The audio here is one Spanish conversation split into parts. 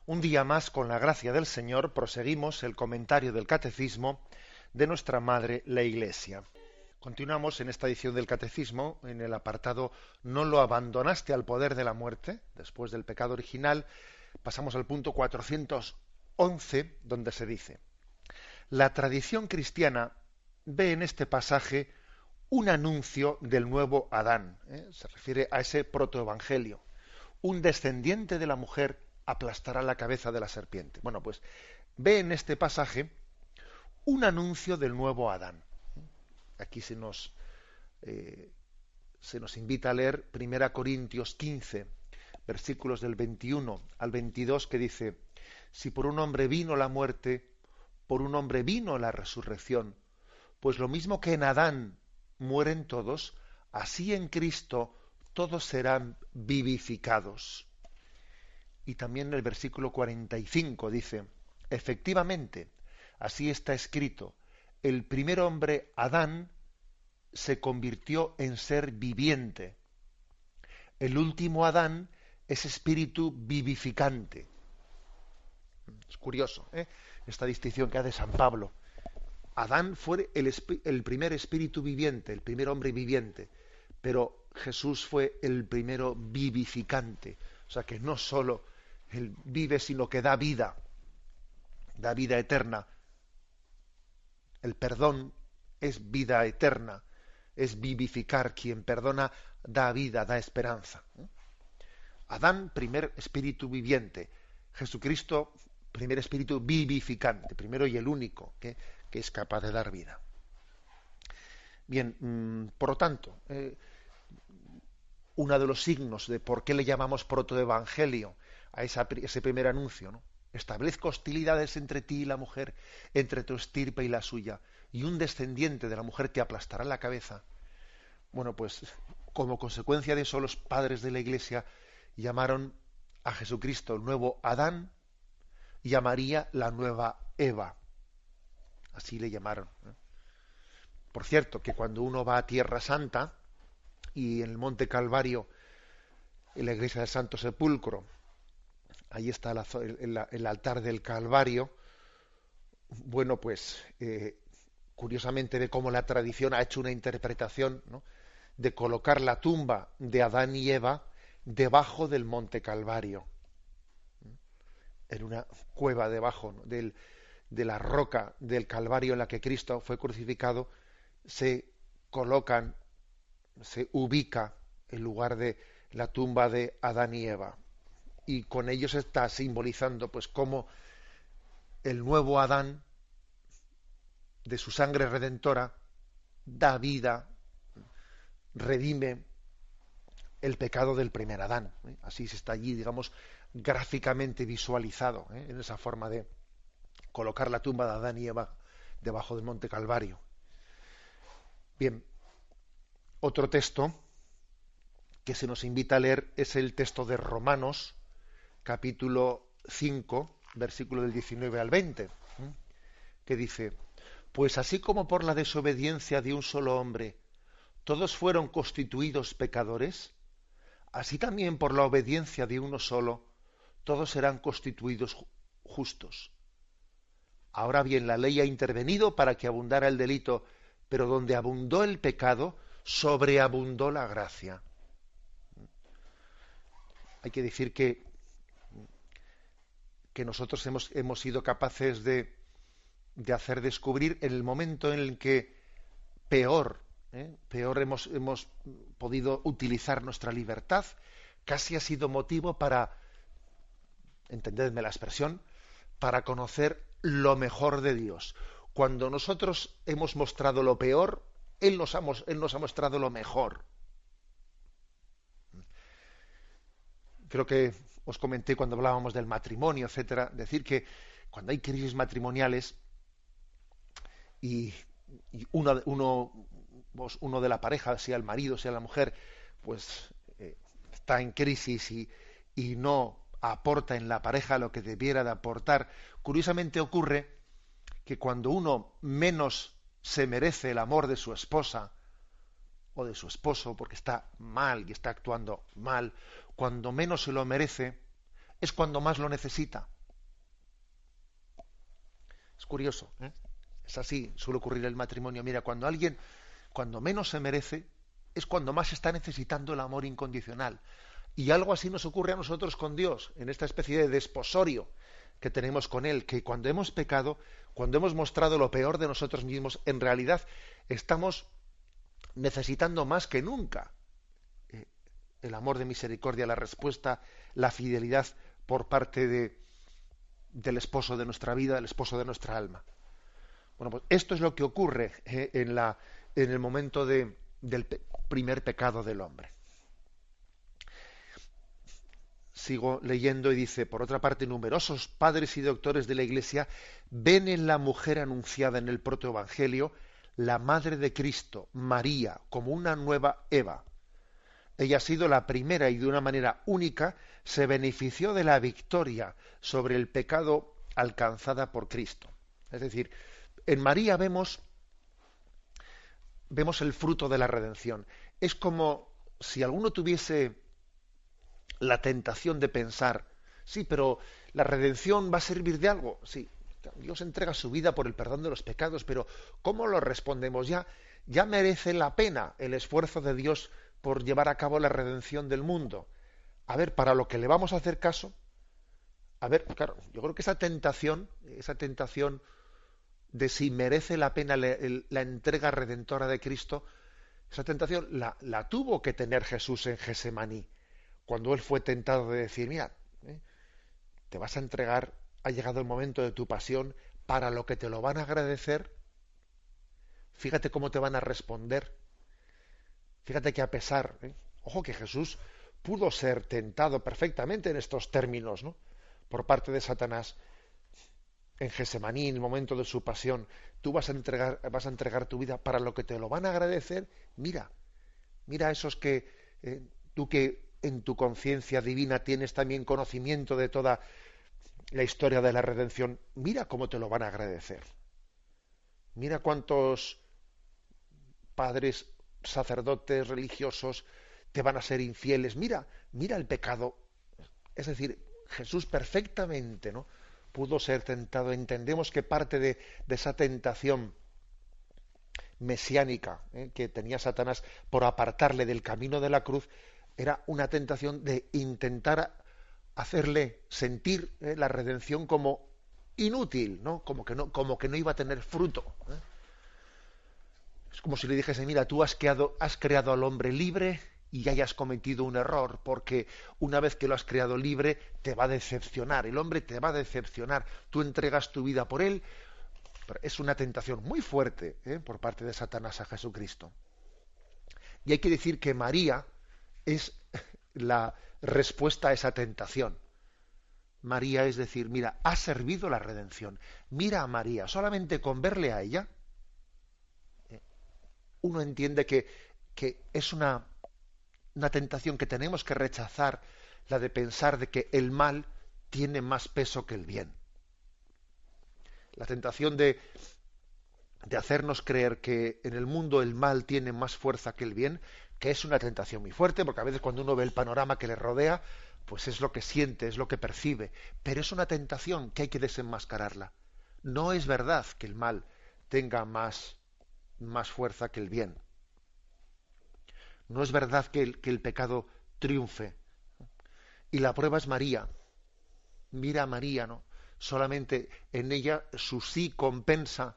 Un día más, con la gracia del Señor, proseguimos el comentario del Catecismo de nuestra Madre, la Iglesia. Continuamos en esta edición del Catecismo, en el apartado «No lo abandonaste al poder de la muerte», después del pecado original. Pasamos al punto 411, donde se dice: la tradición cristiana ve en este pasaje un anuncio del nuevo Adán. Se refiere a ese protoevangelio. Un descendiente de la mujer aplastará la cabeza de la serpiente. Bueno, pues ve en este pasaje un anuncio del nuevo Adán. Aquí se nos invita a leer 1 Corintios 15, versículos del 21 al 22, que dice: si por un hombre vino la muerte, por un hombre vino la resurrección, pues lo mismo que en Adán mueren todos, así en Cristo todos serán vivificados. Y también el versículo 45 dice: efectivamente, así está escrito, el primer hombre, Adán, se convirtió en ser viviente. El último Adán es espíritu vivificante. Es curioso, esta distinción que hace San Pablo. Adán fue el primer espíritu viviente, el primer hombre viviente, pero Jesús fue el primero vivificante. O sea que no solo él vive, sino que da vida eterna. El perdón es vida eterna, es vivificar. Quien perdona da vida, da esperanza. Adán, primer espíritu viviente. Jesucristo, primer espíritu vivificante, primero y el único que es capaz de dar vida. Bien, por lo tanto, uno de los signos de por qué le llamamos protoevangelio a ese primer anuncio, ¿no? Establezco hostilidades entre ti y la mujer, entre tu estirpe y la suya, y un descendiente de la mujer te aplastará la cabeza. Bueno, pues como consecuencia de eso, los padres de la Iglesia llamaron a Jesucristo el nuevo Adán y a María la nueva Eva. Así le llamaron. Por cierto, que cuando uno va a Tierra Santa y en el Monte Calvario, en la iglesia del Santo Sepulcro, ahí está el altar del Calvario. Bueno, pues curiosamente ve cómo la tradición ha hecho una interpretación, ¿no?, de colocar la tumba de Adán y Eva debajo del Monte Calvario, en una cueva debajo, ¿no?, de la roca del Calvario en la que Cristo fue crucificado. Se ubica el lugar de la tumba de Adán y Eva, y con ello se está simbolizando pues cómo el nuevo Adán, de su sangre redentora, da vida, redime el pecado del primer Adán. Así se está allí, digamos, gráficamente visualizado, en esa forma de colocar la tumba de Adán y Eva debajo del Monte Calvario. Bien, otro texto que se nos invita a leer es el texto de Romanos, capítulo 5, versículo del 19 al 20, que dice: pues así como por la desobediencia de un solo hombre todos fueron constituidos pecadores, así también por la obediencia de uno solo todos serán constituidos justos. Ahora bien, la ley ha intervenido para que abundara el delito, pero donde abundó el pecado, sobreabundó la gracia. Hay que decir que nosotros hemos sido capaces de hacer descubrir en el momento en el que peor hemos podido utilizar nuestra libertad, casi ha sido motivo para, entendedme la expresión, para conocer lo mejor de Dios. Cuando nosotros hemos mostrado lo peor, Él nos ha mostrado lo mejor. Creo que os comenté cuando hablábamos del matrimonio, etcétera, decir que cuando hay crisis matrimoniales y uno de la pareja, sea el marido, sea la mujer, pues está en crisis y no aporta en la pareja lo que debiera de aportar, curiosamente ocurre que cuando uno menos se merece el amor de su esposa o de su esposo, porque está mal y está actuando mal, cuando menos se lo merece, es cuando más lo necesita. curioso, ¿eh? Es así, suele ocurrir en el matrimonio. Mira, cuando alguien, cuando menos se merece, es cuando más está necesitando el amor incondicional. Y algo así nos ocurre a nosotros con Dios, en esta especie de desposorio que tenemos con Él, que cuando hemos pecado, cuando hemos mostrado lo peor de nosotros mismos, en realidad estamos necesitando más que nunca el amor de misericordia, la respuesta, la fidelidad por parte del esposo de nuestra vida, del esposo de nuestra alma. Bueno, pues esto es lo que ocurre en el momento del primer pecado del hombre. Sigo leyendo y dice, por otra parte, numerosos padres y doctores de la Iglesia ven en la mujer anunciada en el protoevangelio la madre de Cristo, María, como una nueva Eva. Ella ha sido la primera y de una manera única se benefició de la victoria sobre el pecado alcanzada por Cristo. Es decir, en María vemos el fruto de la redención. Es como si alguno tuviese la tentación de pensar, sí, pero la redención va a servir de algo. Sí, Dios entrega su vida por el perdón de los pecados, pero ¿cómo lo respondemos? Ya merece la pena el esfuerzo de Dios por llevar a cabo la redención del mundo. A ver, para lo que le vamos a hacer caso, a ver, claro, yo creo que esa tentación de si merece la pena la entrega redentora de Cristo, esa tentación la tuvo que tener Jesús en Gesemaní, cuando él fue tentado de decir, mira, te vas a entregar, ha llegado el momento de tu pasión, para lo que te lo van a agradecer, fíjate cómo te van a responder. Fíjate que a pesar, ojo que Jesús pudo ser tentado perfectamente en estos términos, ¿no? Por parte de Satanás en Gesemaní, en el momento de su pasión, tú vas a entregar tu vida para lo que te lo van a agradecer. Mira a esos que tú que en tu conciencia divina tienes también conocimiento de toda la historia de la redención, mira cómo te lo van a agradecer. Mira cuántos padres, sacerdotes, religiosos te van a ser infieles. Mira el pecado. Es decir, Jesús perfectamente, ¿no?, pudo ser tentado. Entendemos que parte de esa tentación mesiánica que tenía Satanás por apartarle del camino de la cruz era una tentación de intentar hacerle sentir la redención como inútil, ¿no? Como que no iba a tener fruto. Es como si le dijese, mira, tú has creado al hombre libre y ya hayas cometido un error, porque una vez que lo has creado libre, te va a decepcionar, el hombre te va a decepcionar, tú entregas tu vida por él. Pero es una tentación muy fuerte por parte de Satanás a Jesucristo. Y hay que decir que María es la respuesta a esa tentación. María es decir, mira, ha servido la redención. Mira a María, solamente con verle a ella, uno entiende que es una tentación que tenemos que rechazar, la de pensar de que el mal tiene más peso que el bien. La tentación de hacernos creer que en el mundo el mal tiene más fuerza que el bien, que es una tentación muy fuerte, porque a veces cuando uno ve el panorama que le rodea, pues es lo que siente, es lo que percibe, pero es una tentación que hay que desenmascararla. No es verdad que el mal tenga más fuerza que el bien. No es verdad que el pecado triunfe. Y la prueba es María. Mira a María, ¿no? Solamente en ella su sí compensa,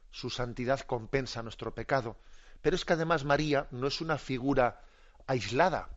su santidad compensa nuestro pecado. Pero es que además María no es una figura aislada.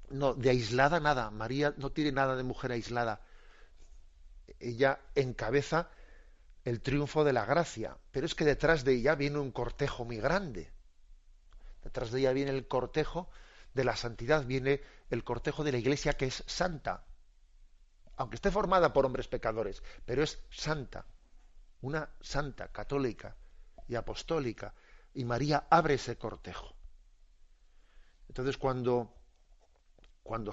No, de aislada nada. María no tiene nada de mujer aislada. Ella encabeza el triunfo de la gracia. Pero es que detrás de ella viene un cortejo muy grande. Detrás de ella viene el cortejo de la santidad, viene el cortejo de la Iglesia, que es santa. Aunque esté formada por hombres pecadores, pero es santa. Una santa, católica y apostólica. Y María abre ese cortejo. Entonces cuando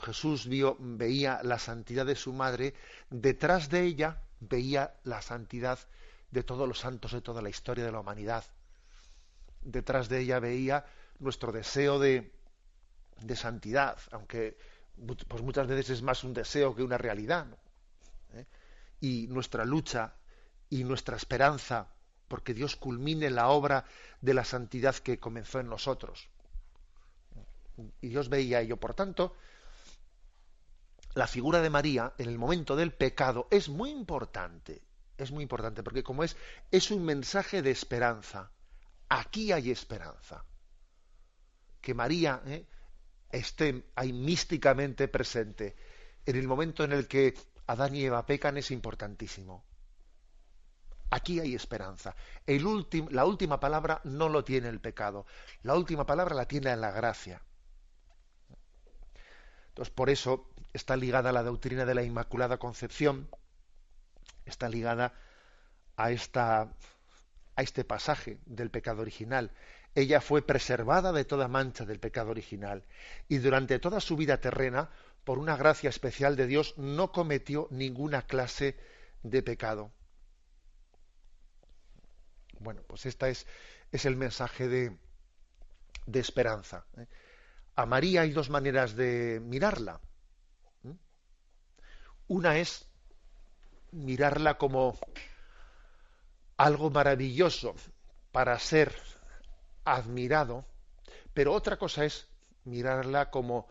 Jesús veía la santidad de su madre, detrás de ella veía la santidad de todos los santos de toda la historia de la humanidad. Detrás de ella veía nuestro deseo de santidad, aunque pues muchas veces es más un deseo que una realidad, ¿no? Y nuestra lucha y nuestra esperanza, porque Dios culmine la obra de la santidad que comenzó en nosotros. Y Dios veía ello. Por tanto, la figura de María en el momento del pecado es muy importante. Es muy importante porque como es un mensaje de esperanza. Aquí hay esperanza. Que María esté ahí místicamente presente en el momento en el que Adán y Eva pecan es importantísimo. Aquí hay esperanza. La última palabra no lo tiene el pecado. La última palabra la tiene la gracia. Entonces, por eso está ligada a la doctrina de la Inmaculada Concepción, está ligada a este pasaje del pecado original. Ella fue preservada de toda mancha del pecado original y durante toda su vida terrena, por una gracia especial de Dios, no cometió ninguna clase de pecado. Bueno, pues es el mensaje de esperanza. A María hay dos maneras de mirarla. Una es mirarla como algo maravilloso para ser admirado, pero otra cosa es mirarla como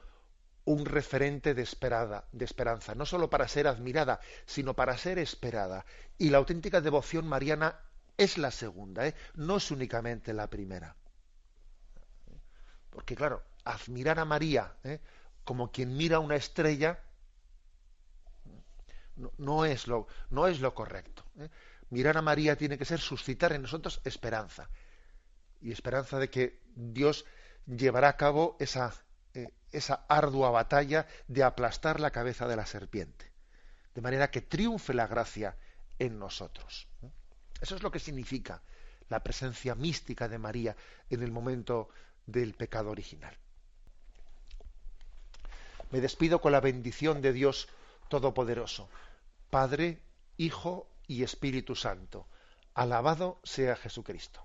un referente de esperanza, no solo para ser admirada, sino para ser esperada. Y la auténtica devoción mariana es la segunda, no es únicamente la primera. Porque claro, admirar a María como quien mira una estrella no es lo correcto. Mirar a María tiene que ser suscitar en nosotros esperanza. Y esperanza de que Dios llevará a cabo esa ardua batalla de aplastar la cabeza de la serpiente. De manera que triunfe la gracia en nosotros. Eso es lo que significa la presencia mística de María en el momento del pecado original. Me despido con la bendición de Dios Todopoderoso, Padre, Hijo y Espíritu Santo. Alabado sea Jesucristo.